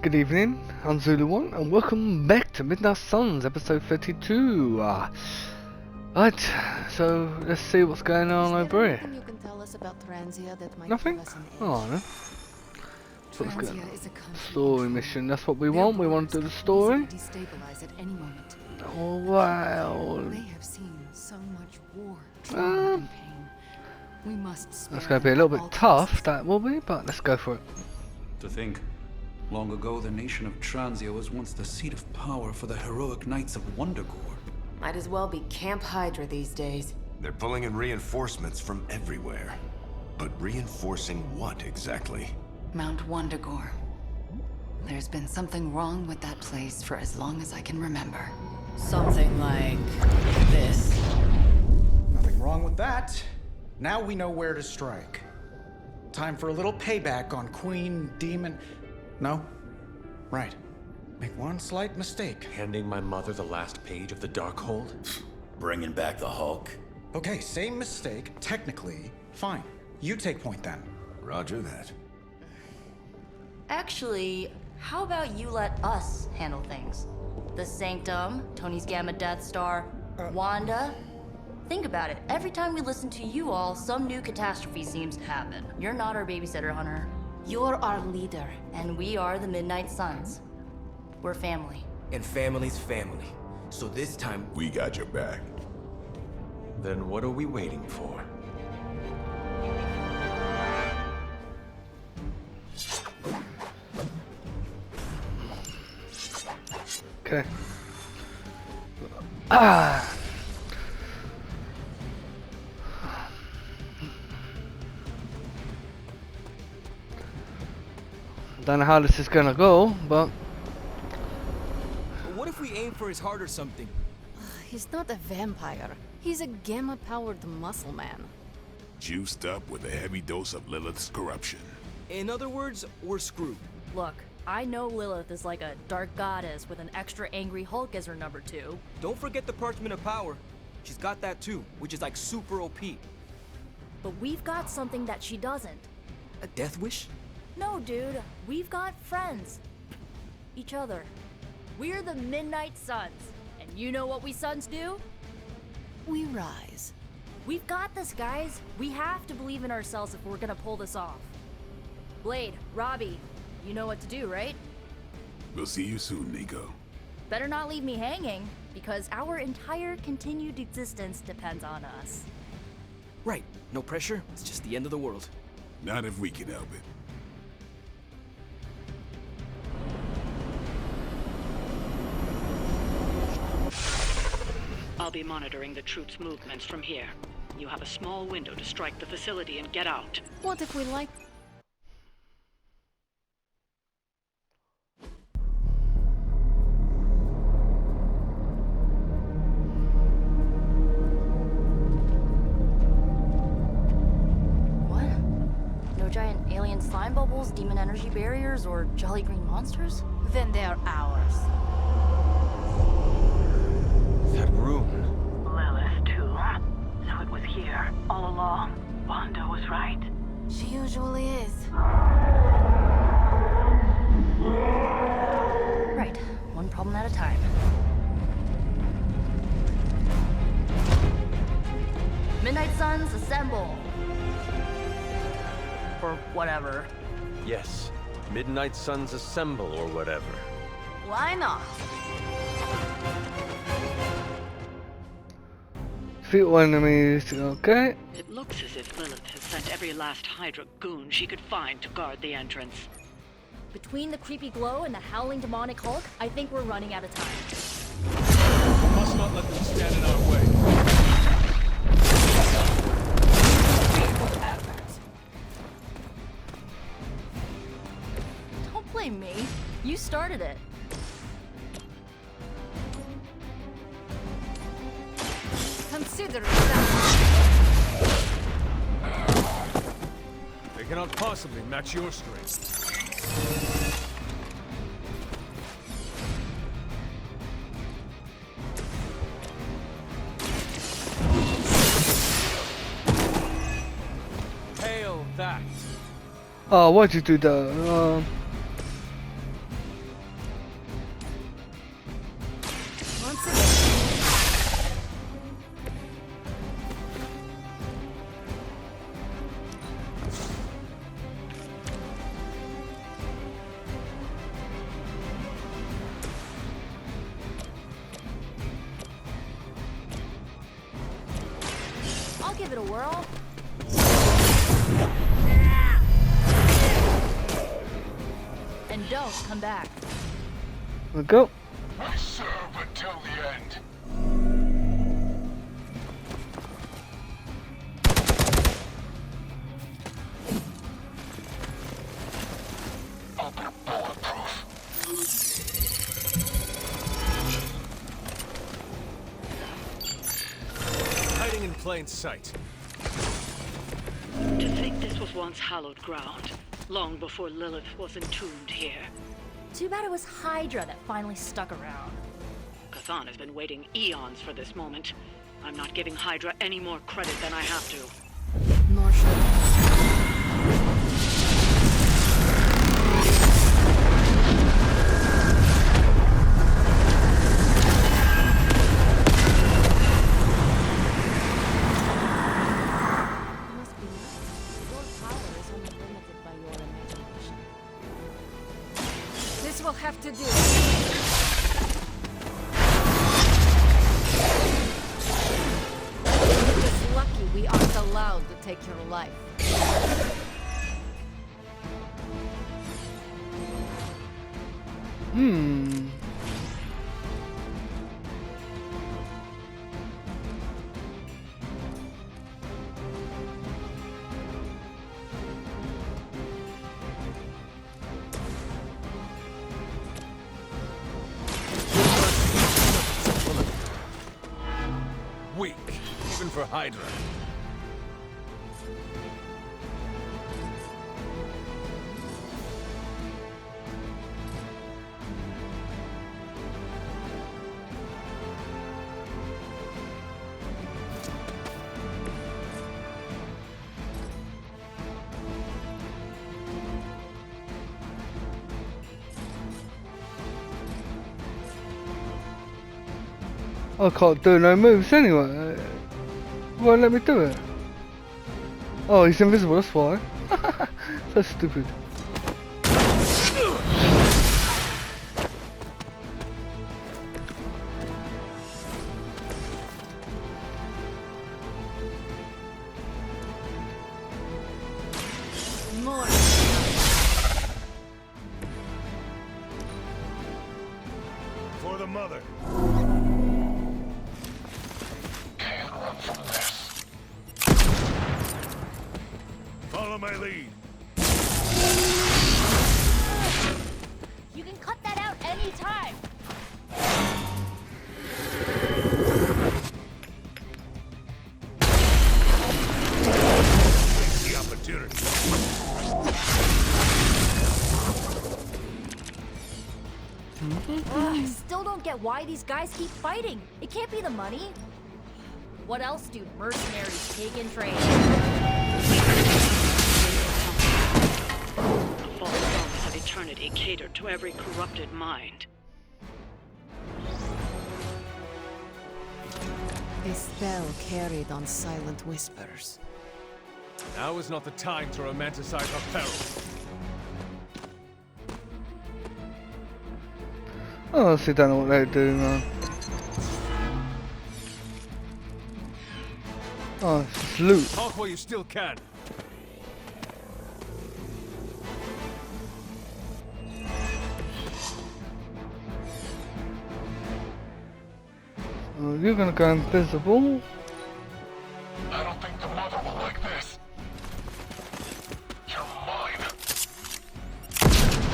Good evening, I'm Zulu1 and welcome back to Midnight Suns episode 32. Right, so let's see what's going on over here. You can tell us about Transia that might Nothing? give us an edge. Oh no. So what's going Transia on? is a country Story mission, that's what we want. We want to do the story. Destabilize at any moment. Oh wow. They have seen so much war, trauma, and pain. We must spare That's going to be a them little at all bit tough, costs. that will be, but let's go for it. To think, long ago the nation of Transia was once the seat of power for the heroic knights of Wondergore. Might as well be Camp Hydra these days. They're pulling in reinforcements from everywhere. But reinforcing what exactly? Mount Wondergore. There's been something wrong with that place for as long as I can remember. Something like this. Nothing wrong with that. Now we know where to strike. Time for a little payback on Queen, Demon... No? Right. Make one slight mistake. Handing my mother the last page of the Darkhold? Bringing back the Hulk? Okay, same mistake. Technically, fine. You take point then. Roger that. Actually, how about you let us handle things? The Sanctum, Tony's Gamma Death Star, Wanda. Think about it. Every time we listen to you all, some new catastrophe seems to happen. You're not our babysitter, Hunter. You're our leader, and we are the Midnight Suns. We're family. And family's family. So this time, We got your back. Then what are we waiting for? Okay. Don't know how this is gonna go, but what if we aim for his heart or something? He's not a vampire. He's a gamma-powered muscle man. Juiced up with a heavy dose of Lilith's corruption. In other words, we're screwed. Look, I know Lilith is like a dark goddess with an extra angry Hulk as her number 2. Don't forget the Parchment of Power. She's got that too, which is like super OP. But we've got something that she doesn't. A death wish? No, dude. We've got friends. Each other. We're the Midnight Suns. And you know what we Suns do? We rise. We've got this, guys. We have to believe in ourselves if we're gonna pull this off. Blade, Robbie, you know what to do, right? We'll see you soon, Nico. Better not leave me hanging, because our entire continued existence depends on us. Right. No pressure. It's just the end of the world. Not if we can help it. I'll be monitoring the troops' movements from here. You have a small window to strike the facility and get out. What if we like... What? No giant alien slime bubbles, demon energy barriers, or jolly green monsters? Then they're ours. That room. Lilith, too. So it was here, all along. Wanda was right. She usually is. Right. One problem at a time. Midnight Suns, assemble! Or whatever. Yes. Midnight Suns assemble or whatever. Why not? few enemies, okay. It looks as if Lilith has sent every last Hydra goon she could find to guard the entrance. Between the creepy glow and the howling demonic Hulk, I think we're running out of time. We must not let them stand in our way. Don't blame me. You started it. Consider that. They cannot possibly match your strength. Hail that. Oh, why'd you do that? give it a whirl. And don't come back. We go. I serve until the end. I'll be bulletproof. Hiding in plain sight. To think this was once hallowed ground, long before Lilith was entombed here. Too bad it was Hydra that finally stuck around. Chthon has been waiting eons for this moment. I'm not giving Hydra any more credit than I have to. Nor should I. Must be nice. Your power is only limited by your imagination. This will have to do. We're just lucky we aren't allowed to take your life. Weak, even for Hydra. I can't do no moves anyway. Won't let me do it. Oh, he's invisible, that's why. So stupid. More. For the mother. Can't run from this. Follow my lead. You can cut that out anytime. Take the opportunity. I still don't get why these guys keep fighting. It can't be the money. What else do mercenaries take in trade? A false promise of eternity catered to every corrupted mind. A spell carried on silent whispers. Now is not the time to romanticize her peril. I honestly don't know what they do, man. Oh, it's just loot. Talk while you still can. Oh, you're gonna go invisible. I don't think the mother will like this. You're mine.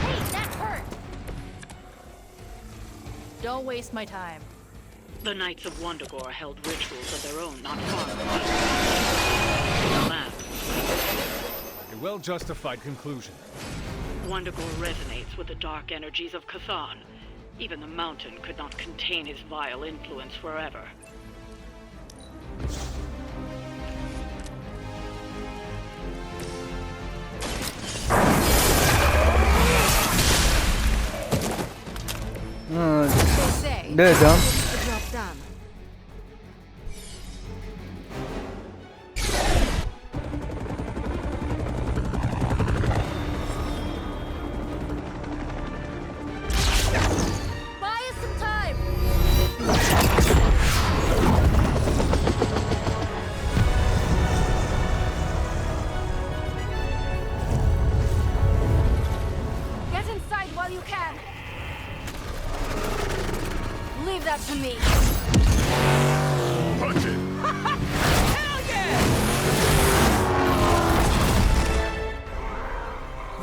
Hey, that hurt! Don't waste my time. The Knights of Wundagore held rituals of their own not far from here. The lab. A well-justified conclusion. Wundagore resonates with the dark energies of Chthon. Even the mountain could not contain his vile influence forever. They're done. The job done. Buy us some time! inside while you can. Leave that to me. Punch it! Hell yeah!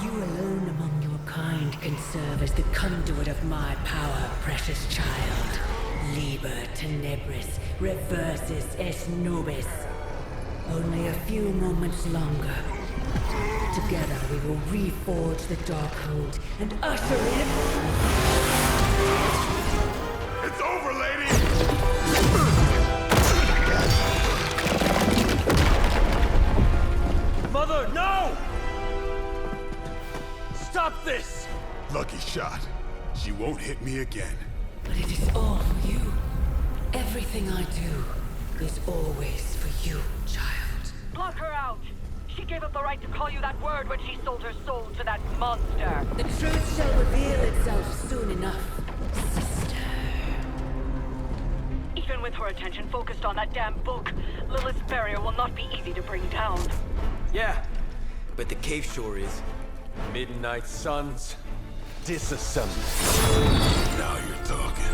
You alone among your kind can serve as the conduit of my power, precious child. Liber tenebris, reversus es nobis. Only a few moments longer. Together we will reforge the Darkhold and usher in... It's over, lady! Mother, no! Stop this! Lucky shot. She won't hit me again. But it is all for you. Everything I do is always for you, child. Block her out! She gave up the right to call you that word when she sold her soul to that monster. The truth shall reveal itself soon enough, sister. Even with her attention focused on that damn book, Lilith's barrier will not be easy to bring down. Yeah, but the cave sure is. Midnight suns, disassemble. Now you're talking.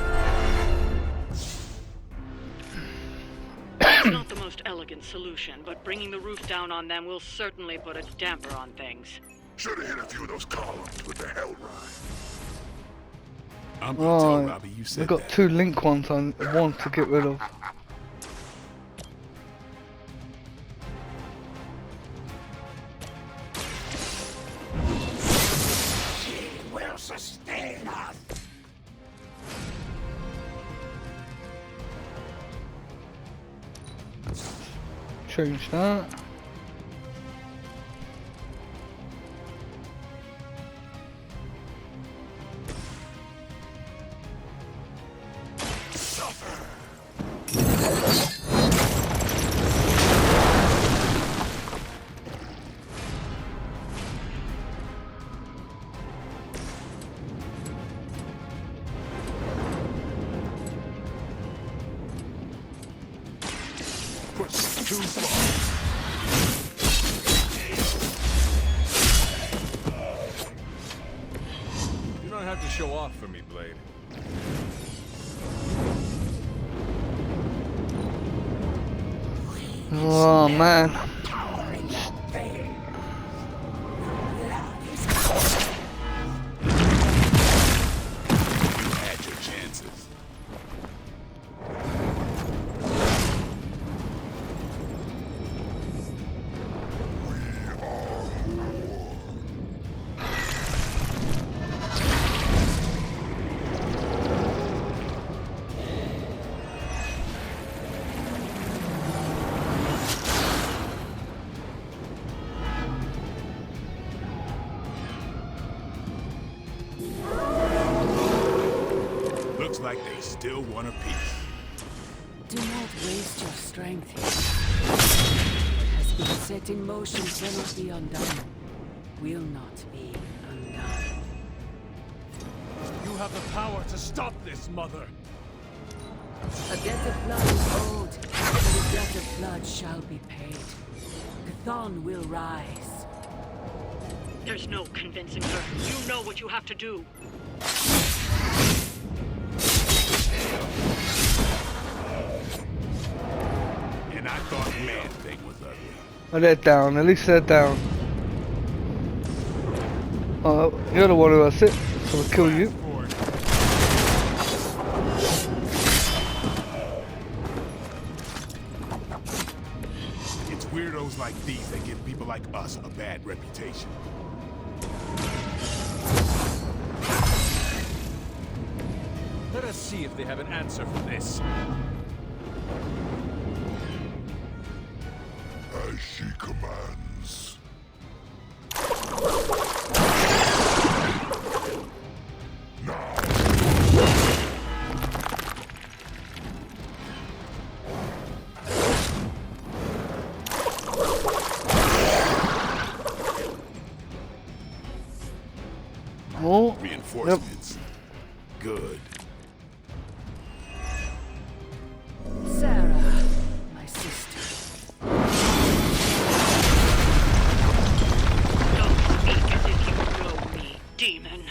It's not the most elegant solution, but bringing the roof down on them will certainly put a damper on things. Should've hit a few of those columns with the hell ride. I'm gonna tell Robbie you said we've got that. 2 link ones I want to get rid of. She will sustain us. Change that. Push too far. You don't have to show off for me, Blade. Oh man. You had your chances. Looks like they still want a piece. Do not waste your strength here. What has been set in motion cannot be undone. Will not be undone. You have the power to stop this, Mother! A debt of blood is owed, but a debt of blood shall be paid. Chthon will rise. There's no convincing her. You know what you have to do. And I thought Man-Thing was ugly. Oh, they're down. At least they're down. Oh, you're the one who has it, so I'll kill you. It's weirdos like these that give people like us a bad reputation. Let us see if they have an answer for this. As she commands. Oh, Reinforcements. Good. Sarah, my sister. Don't speak as if you know me, demon.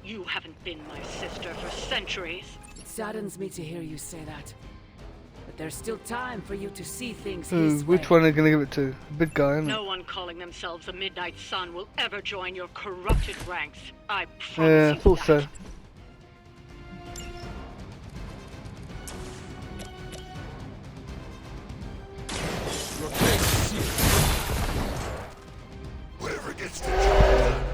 You haven't been my sister for centuries. It saddens me to hear you say that. But there's still time for you to see things his way. Which one are you gonna give it to? The big guy, isn't it? No one calling themselves the Midnight Sun will ever join your corrupted ranks. I promise Yeah, I you thought so. that. Whatever gets the job done.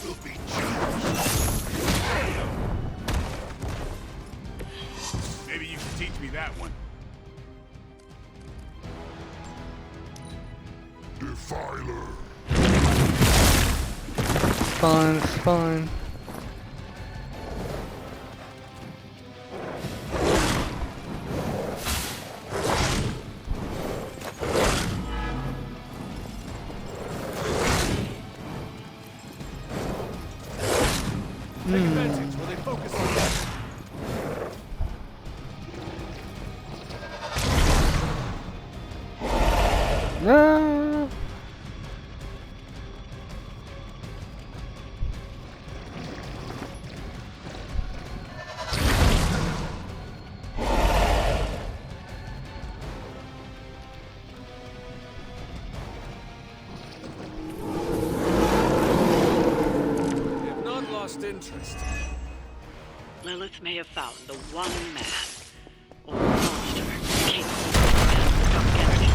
Will be maybe you can teach me that one. Defiler. Fine, it's fine. Take advantage while they focus on that. No. They have not lost interest. Lilith may have found the one man, or monster, capable of dark energy.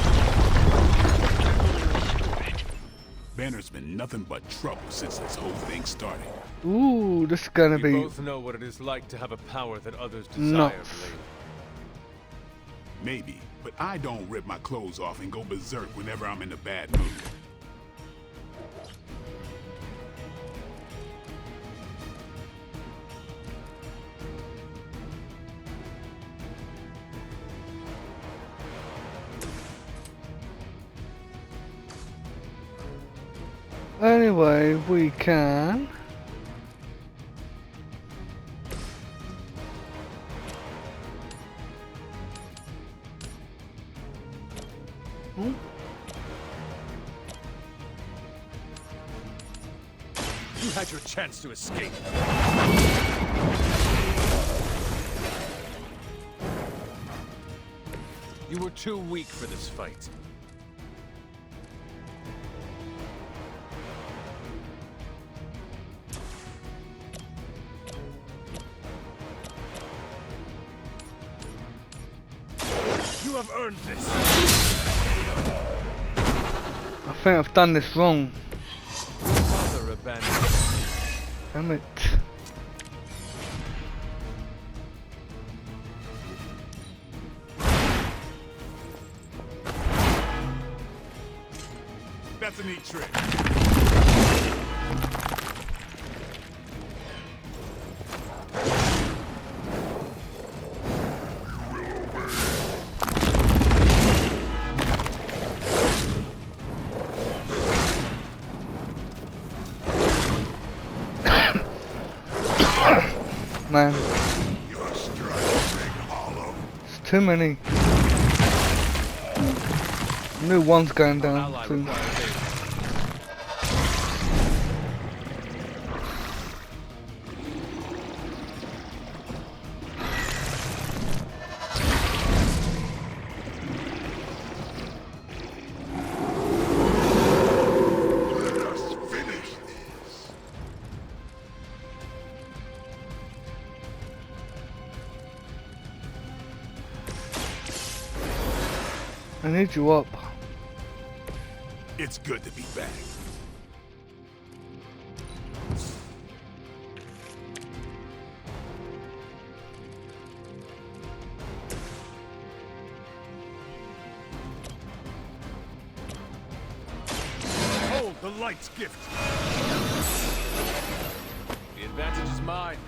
Only restore it. Banner's been nothing but trouble since this whole thing started. Ooh, this is gonna We be both know what it is like to have a power that others desire, nuts. Blade. Maybe, but I don't rip my clothes off and go berserk whenever I'm in a bad mood. Anyway, we can. You had your chance to escape. You were too weak for this fight. You have earned this. I think I've done this wrong. Father abandoned. Damn it. That's a neat trick. Man. It's too many. New one's going down soon. I need you up. It's good to be back. Hold the light's gift. The advantage is mine.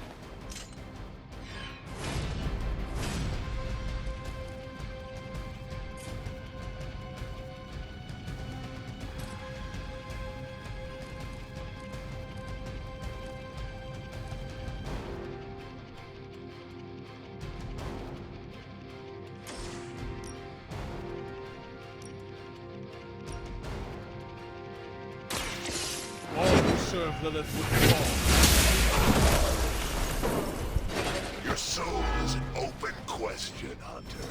serve Lilith would fall. Your soul is an open question, Hunter.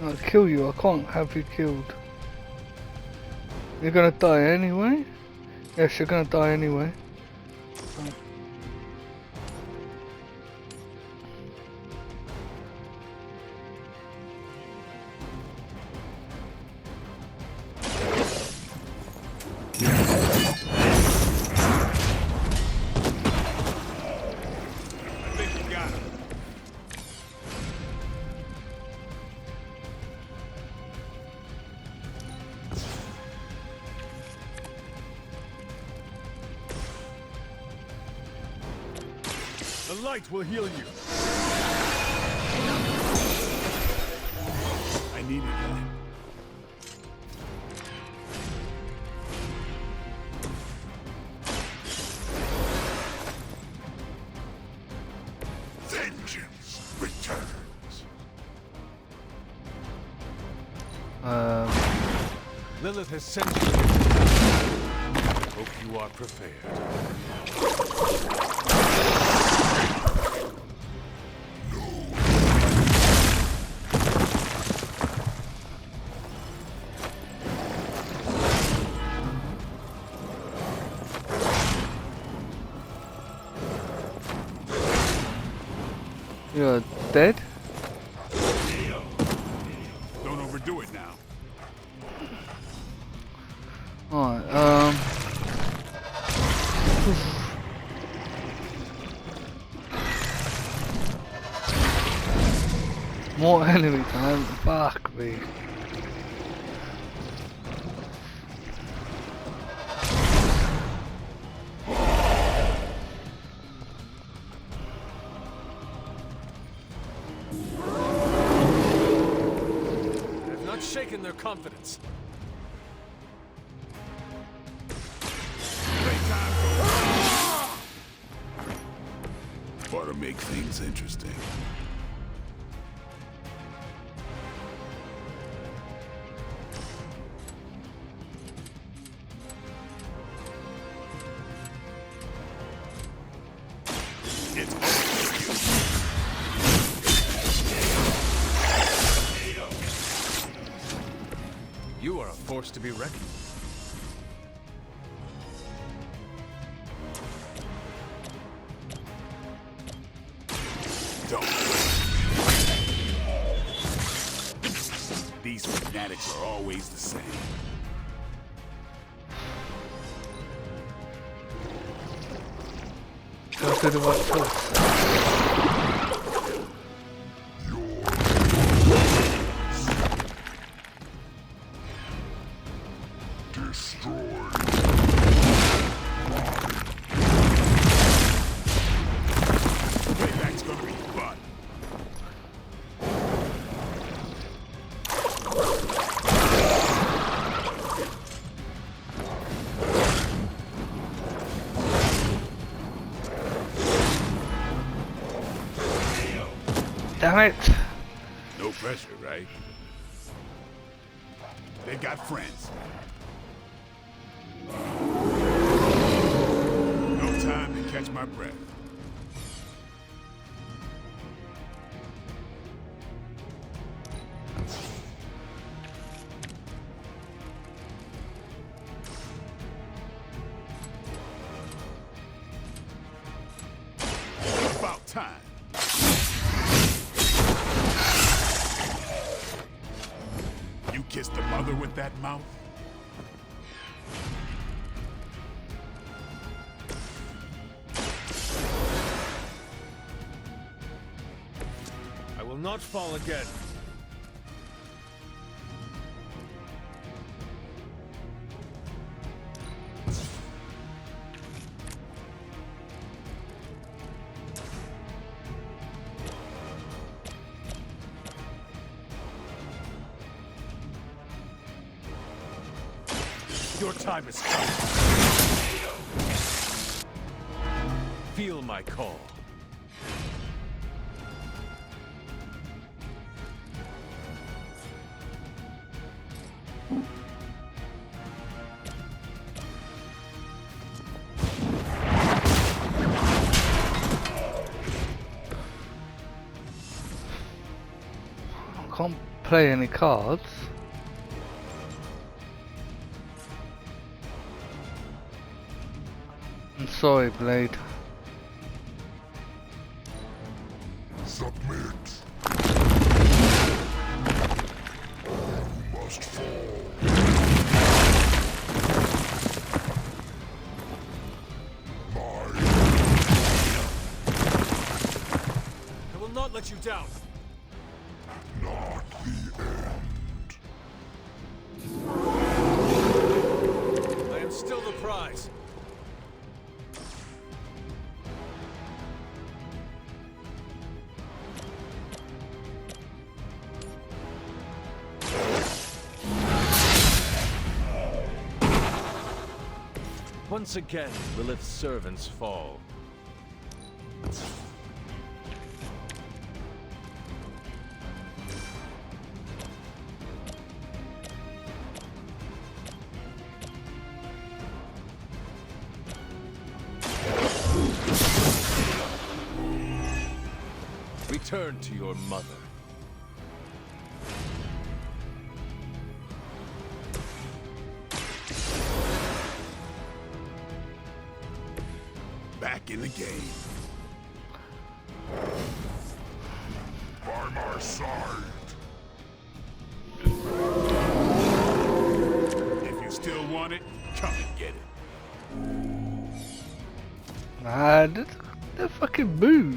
I'll kill you, I can't have you killed. You're gonna die anyway? Yes, you're gonna die anyway. The light will heal you. I needed that. Vengeance returns. Lilith has sent you. Hope you are prepared. You're dead? Don't overdo it now. Alright, more enemy time, fuck me. I've not shaken their confidence. Or to make things interesting. You are a force to be reckoned with. These fanatics are always the same. Go to the right place. Payback's gonna be fun. Damn it! No pressure, right? They got friends. No time to catch my breath. About time. You kissed the mother with that mouth? I will not fall again. Your time is coming. Feel my call. play any cards. I'm sorry, Blade. Submit. You must fall. I will not let you down. Not the end. I am still the prize. Once again, Lilith's servants fall. Return to your mother. Back in the game. By my side. If you still want it, come and get it. Ah, they're fucking boos.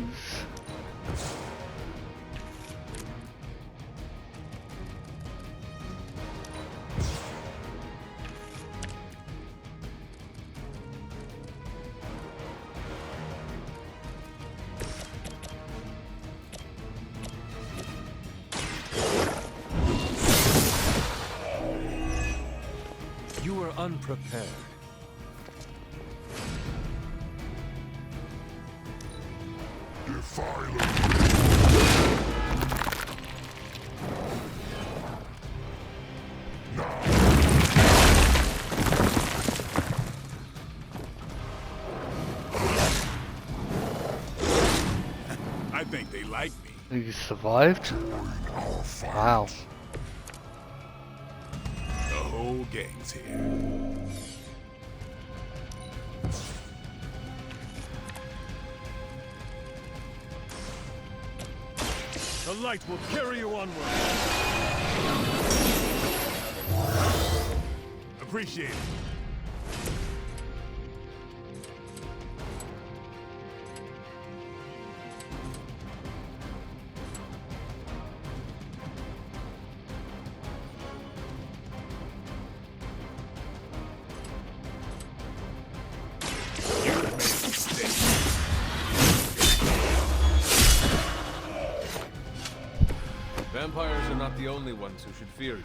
You were unprepared. I think they like me. You survived? Wow. The whole gang's here. The light will carry you onward. Appreciate it. Vampires are not the only ones who should fear you.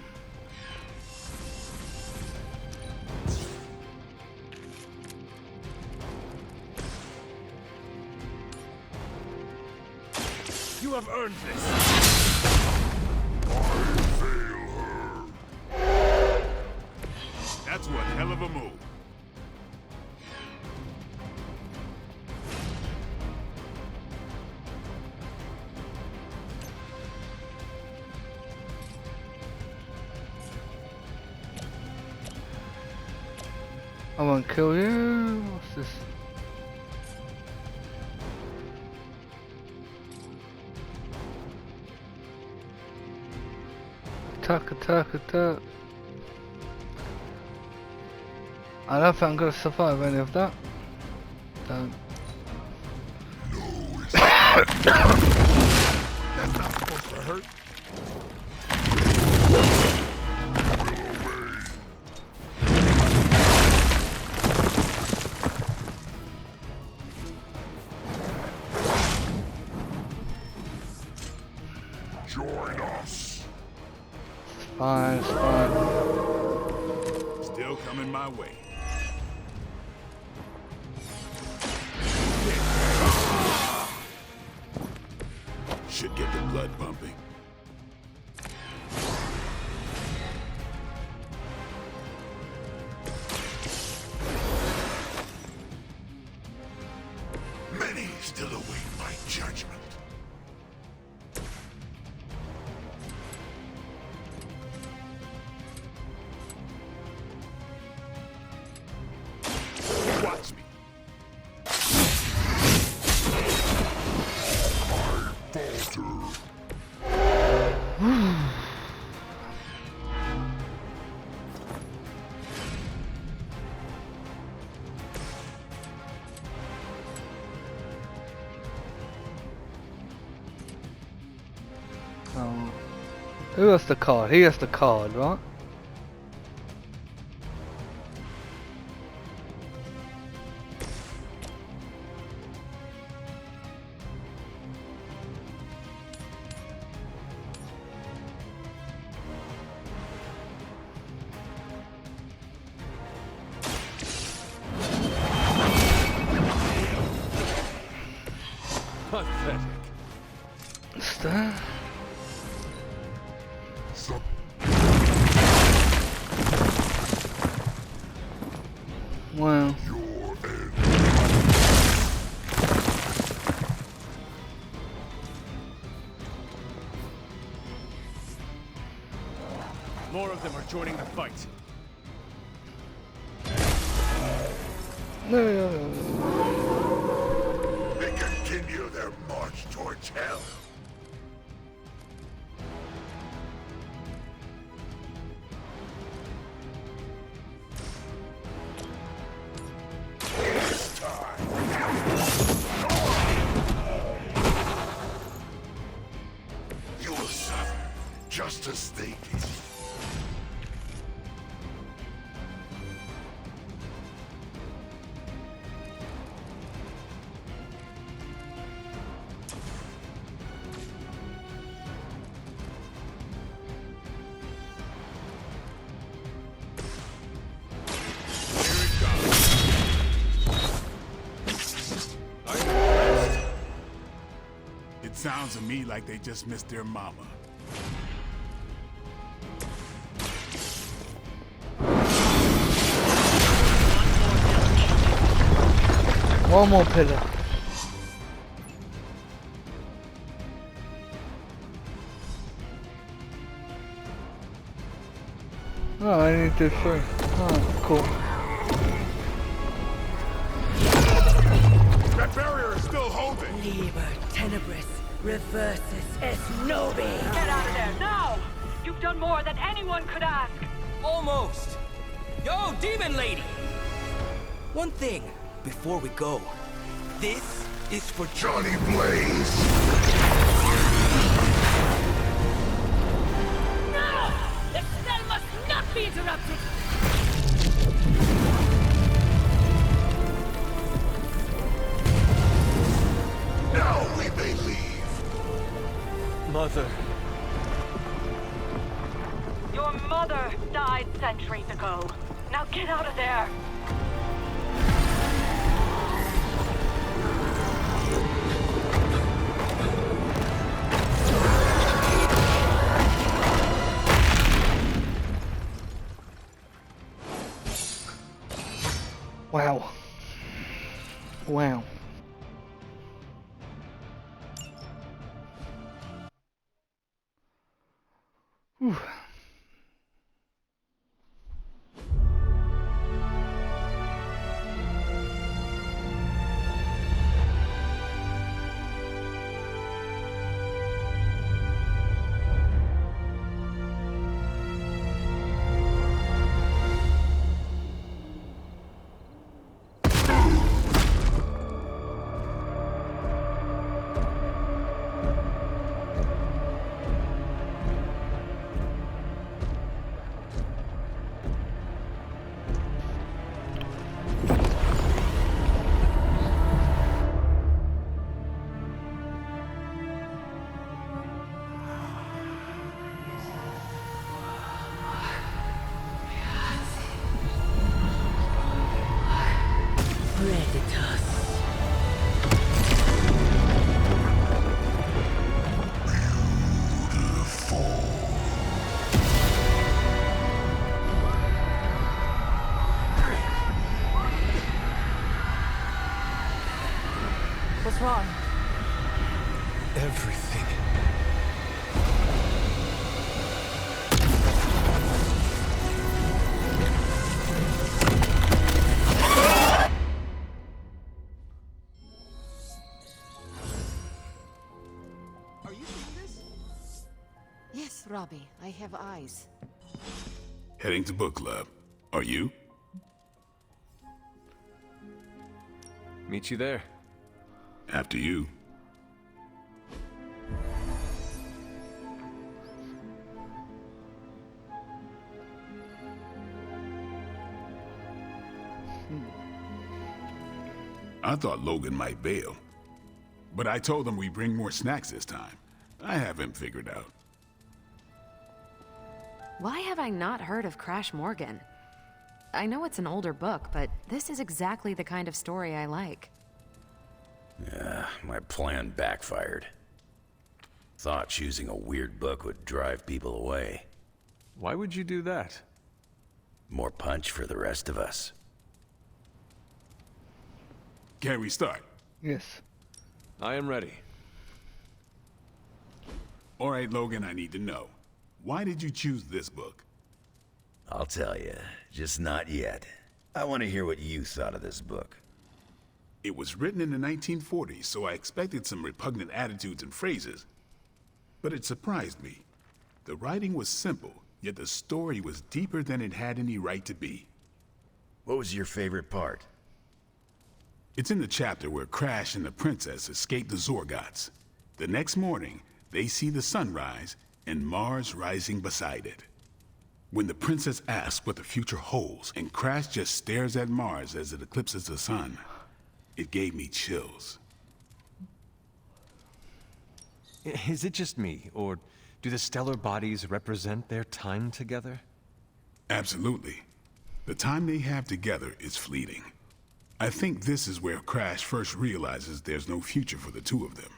You have earned this. That's one hell of a move. I won't kill you. What's this? Attack, attack, attack. I don't think I'm gonna survive any of that. Don't. That's not supposed to hurt. Join us. Fine, it's fine. Still coming my way. Should get the blood pumping. Many still await my judgment. Who has the card? He has the card, right? Pathetic. What's that? Wow. More of them are joining the fight. No. They continue their march towards hell. This time. You will suffer just as they did. Sounds to me like they just missed their mama. One more pillar. Oh, I need to do 3. Oh, cool. That barrier is still holding. Liber tenebris reversus es nobi. Get out of there, now! You've done more than anyone could ask. Almost. Yo, demon lady! One thing before we go. This is for Johnny Blaze. No! The spell must not be interrupted! Now we may leave. Mother. Your mother died centuries ago. Now get out of there. Wow. Wow. Whew. What's wrong? Everything. Are you seeing this? Yes, Robbie. I have eyes. Heading to book club. Are you? Meet you there. After you. I thought Logan might bail, but I told him we bring more snacks this time. I have him figured out. Why have I not heard of Crash Morgan? I know it's an older book, but this is exactly the kind of story I like. My plan backfired. Thought choosing a weird book would drive people away. Why would you do that? More punch for the rest of us. Can we start? Yes. I am ready. All right, Logan, I need to know. Why did you choose this book? I'll tell you, just not yet. I want to hear what you thought of this book. It was written in the 1940s, so I expected some repugnant attitudes and phrases. But it surprised me. The writing was simple, yet the story was deeper than it had any right to be. What was your favorite part? It's in the chapter where Crash and the princess escape the Zorgots. The next morning, they see the sun rise and Mars rising beside it. When the princess asks what the future holds and Crash just stares at Mars as it eclipses the sun, it gave me chills. Is it just me, or do the stellar bodies represent their time together? Absolutely. The time they have together is fleeting. I think this is where Crash first realizes there's no future for the two of them.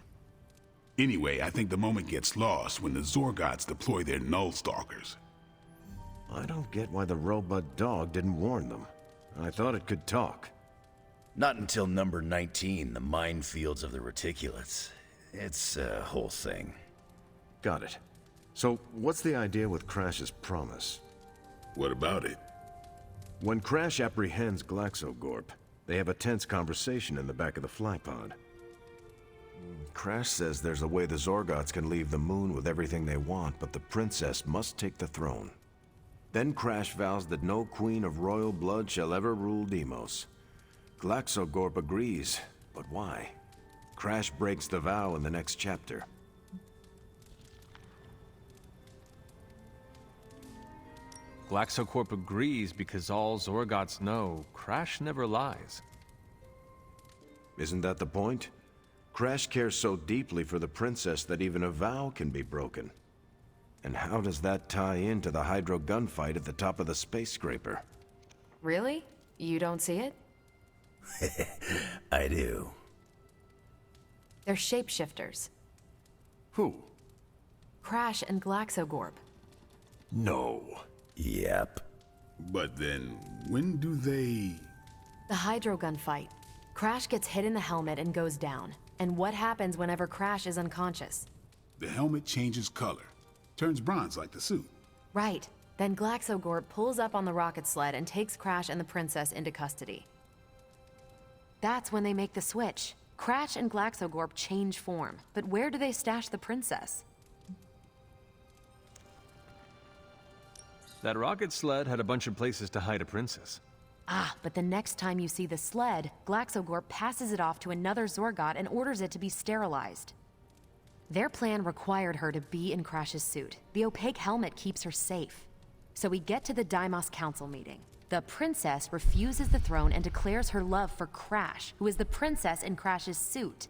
Anyway, I think the moment gets lost when the Zorgots deploy their Null Stalkers. I don't get why the robot dog didn't warn them. I thought it could talk. Not until number 19, the minefields of the reticulates. It's a whole thing. Got it. So, what's the idea with Crash's promise? What about it? When Crash apprehends Glaxogorp, they have a tense conversation in the back of the flypod. Crash says there's a way the Zorgots can leave the moon with everything they want, but the princess must take the throne. Then Crash vows that no queen of royal blood shall ever rule Deimos. Glaxogorp agrees, but why? Crash breaks the vow in the next chapter. Glaxocorp agrees because all Zorgots know Crash never lies. Isn't that the point? Crash cares so deeply for the princess that even a vow can be broken. And how does that tie into the Hydro gunfight at the top of the space scraper? Really? You don't see it? I do. They're shapeshifters. Who? Crash and Glaxogorp. No. Yep. But then, when do they... The Hydro gunfight. Crash gets hit in the helmet and goes down. And what happens whenever Crash is unconscious? The helmet changes color. Turns bronze like the suit. Right. Then Glaxogorp pulls up on the rocket sled and takes Crash and the princess into custody. That's when they make the switch. Crash and Glaxogorp change form. But where do they stash the princess? That rocket sled had a bunch of places to hide a princess. Ah, but the next time you see the sled, Glaxogorp passes it off to another Zorgot and orders it to be sterilized. Their plan required her to be in Crash's suit. The opaque helmet keeps her safe. So we get to the Deimos Council meeting. The princess refuses the throne and declares her love for Crash, who is the princess in Crash's suit.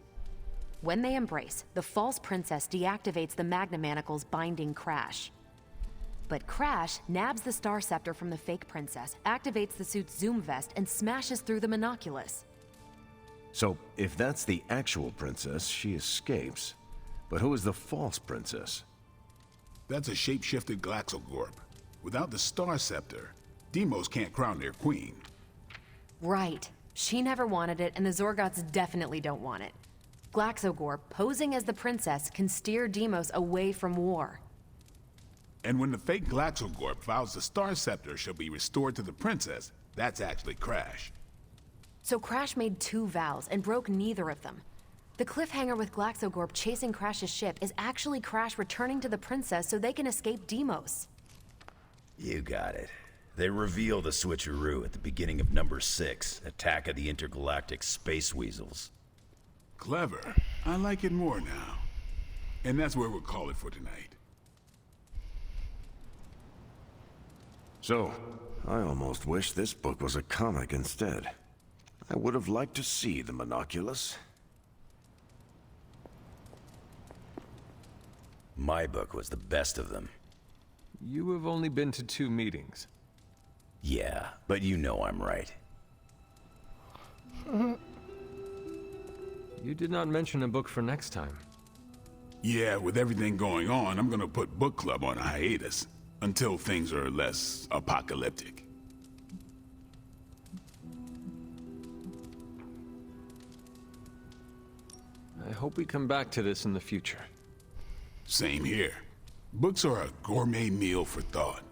When they embrace, the false princess deactivates the Magna Manacles binding Crash. But Crash nabs the Star Scepter from the fake princess, activates the suit's zoom vest, and smashes through the monoculus. So, if that's the actual princess, she escapes. But who is the false princess? That's a shape-shifted Glaxogorp. Without the Star Scepter, Deimos can't crown their queen. Right. She never wanted it, and the Zorgots definitely don't want it. Glaxogorp, posing as the princess, can steer Deimos away from war. And when the fake Glaxogorp vows the Star Scepter shall be restored to the princess, that's actually Crash. So Crash made two vows and broke neither of them. The cliffhanger with Glaxogorp chasing Crash's ship is actually Crash returning to the princess so they can escape Deimos. You got it. They reveal the switcheroo at the beginning of number 6, Attack of the Intergalactic Space Weasels. Clever. I like it more now. And that's where we'll call it for tonight. So, I almost wish this book was a comic instead. I would have liked to see the Monoculus. My book was the best of them. You have only been to 2 meetings. Yeah, but you know I'm right. You did not mention a book for next time. Yeah, with everything going on, I'm gonna put book club on a hiatus until things are less apocalyptic. I hope we come back to this in the future. Same here. Books are a gourmet meal for thought.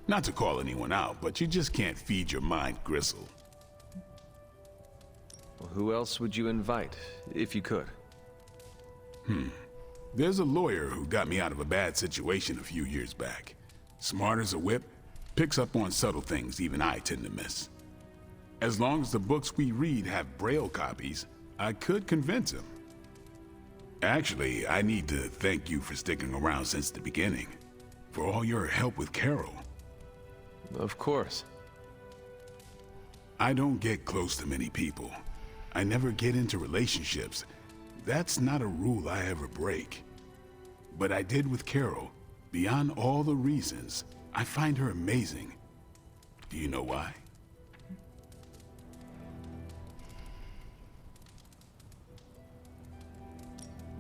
Not to call anyone out, but you just can't feed your mind gristle. Well, who else would you invite, if you could? There's a lawyer who got me out of a bad situation a few years back. Smart as a whip, picks up on subtle things even I tend to miss. As long as the books we read have Braille copies, I could convince him. Actually, I need to thank you for sticking around since the beginning. For all your help with Carol. Of course. I don't get close to many people. I never get into relationships. That's not a rule I ever break. But I did with Carol. Beyond all the reasons, I find her amazing. Do you know why?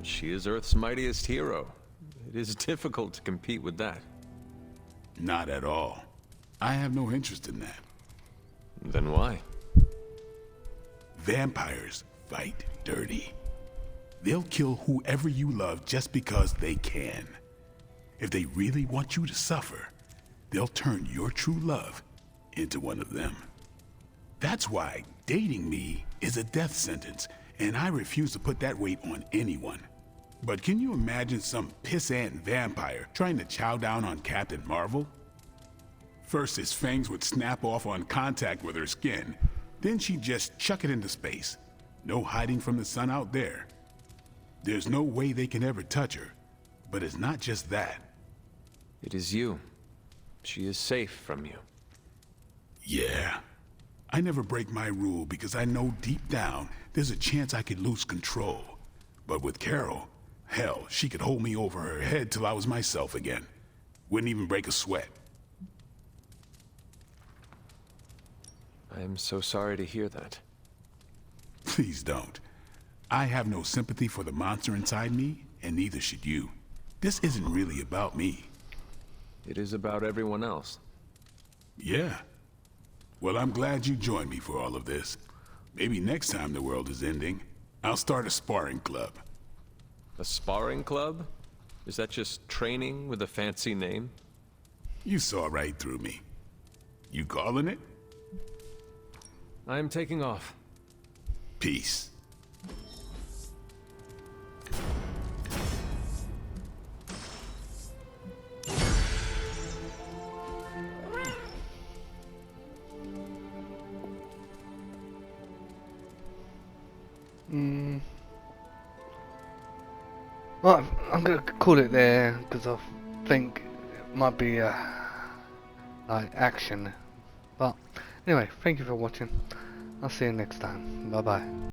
She is Earth's mightiest hero. It is difficult to compete with that. Not at all. I have no interest in that. Then why? Vampires fight dirty. They'll kill whoever you love just because they can. If they really want you to suffer, they'll turn your true love into one of them. That's why dating me is a death sentence, and I refuse to put that weight on anyone. But can you imagine some pissant vampire trying to chow down on Captain Marvel? First, his fangs would snap off on contact with her skin. Then she'd just chuck it into space. No hiding from the sun out there. There's no way they can ever touch her. But it's not just that. It is you. She is safe from you. Yeah. I never break my rule because I know deep down there's a chance I could lose control. But with Carol, hell, she could hold me over her head till I was myself again. Wouldn't even break a sweat. I am so sorry to hear that. Please don't. I have no sympathy for the monster inside me, and neither should you. This isn't really about me. It is about everyone else. Yeah. Well, I'm glad you joined me for all of this. Maybe next time the world is ending, I'll start a sparring club. A sparring club? Is that just training with a fancy name? You saw right through me. You calling it? I am taking off. Peace. Well, I'm gonna call it there because I think it might be like action. But anyway, thank you for watching. I'll see you next time. Bye bye.